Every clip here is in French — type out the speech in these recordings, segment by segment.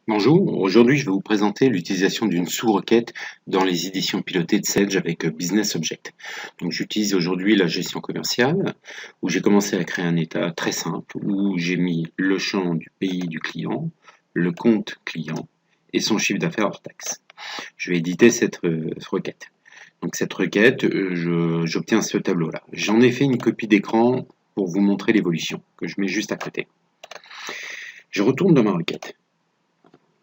Bonjour, aujourd'hui je vais vous présenter l'utilisation d'une sous-requête dans les éditions pilotées de Sage avec Business Object. Donc j'utilise aujourd'hui la gestion commerciale où j'ai commencé à créer un état très simple où j'ai mis le champ du pays du client, le compte client et son chiffre d'affaires hors taxe. Je vais éditer cette requête. Donc cette requête, j'obtiens ce tableau-là. J'en ai fait une copie d'écran pour vous montrer l'évolution que je mets juste à côté. Je retourne dans ma requête.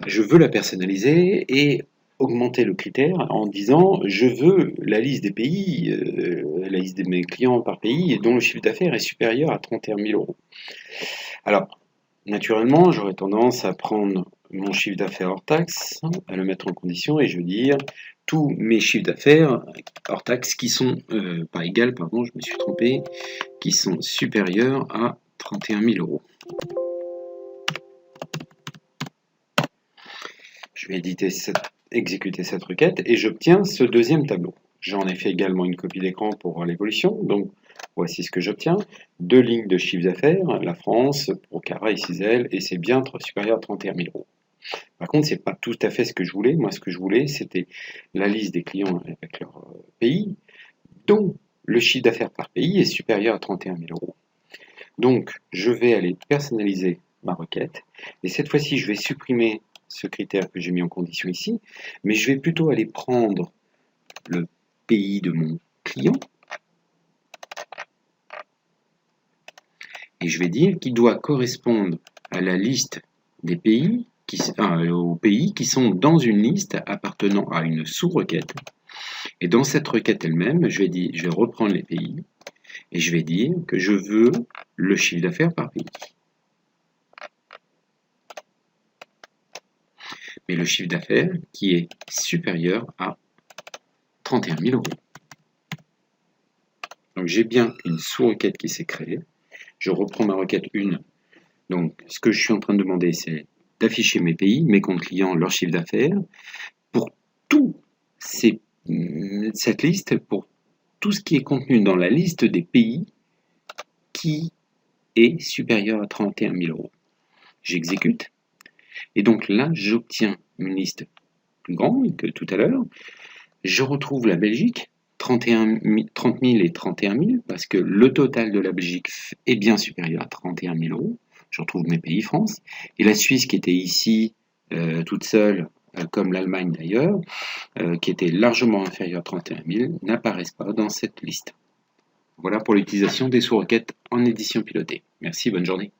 Je veux la personnaliser et augmenter le critère en disant je veux la liste des pays, la liste de mes clients par pays dont le chiffre d'affaires est supérieur à 31 000 euros. Alors, naturellement, j'aurais tendance à prendre mon chiffre d'affaires hors taxe, à le mettre en condition et je veux dire tous mes chiffres d'affaires hors taxe qui sont, pas égal, pardon, je me suis trompé, qui sont supérieurs à 31 000 euros. Je vais exécuter cette requête et j'obtiens ce deuxième tableau. J'en ai fait également une copie d'écran pour voir l'évolution. Donc, voici ce que j'obtiens. 2 lignes de chiffre d'affaires, la France, Procara et Cisel, et c'est bien supérieur à 31 000 euros. Par contre, ce n'est pas tout à fait ce que je voulais. Moi, ce que je voulais, c'était la liste des clients avec leur pays, dont le chiffre d'affaires par pays est supérieur à 31 000 euros. Donc, je vais aller personnaliser ma requête. Et cette fois-ci, je vais supprimer ce critère que j'ai mis en condition ici, mais je vais plutôt aller prendre le pays de mon client et je vais dire qu'il doit correspondre à la liste des pays, aux pays qui sont dans une liste appartenant à une sous-requête. Et dans cette requête elle-même, je vais reprendre les pays et je vais dire que je veux le chiffre d'affaires par pays. Mais le chiffre d'affaires qui est supérieur à 31 000 euros. Donc j'ai bien une sous-requête qui s'est créée. Je reprends ma requête 1. Donc ce que je suis en train de demander, c'est d'afficher mes pays, mes comptes clients, leur chiffre d'affaires, pour tout cette liste, pour tout ce qui est contenu dans la liste des pays qui est supérieur à 31 000 euros. J'exécute. Et donc là, j'obtiens une liste plus grande que tout à l'heure. Je retrouve la Belgique, 30 000 et 31 000, parce que le total de la Belgique est bien supérieur à 31 000 euros. Je retrouve mes pays France. Et la Suisse, qui était ici toute seule, comme l'Allemagne d'ailleurs, qui était largement inférieure à 31 000, n'apparaissent pas dans cette liste. Voilà pour l'utilisation des sous-requêtes en édition pilotée. Merci, bonne journée.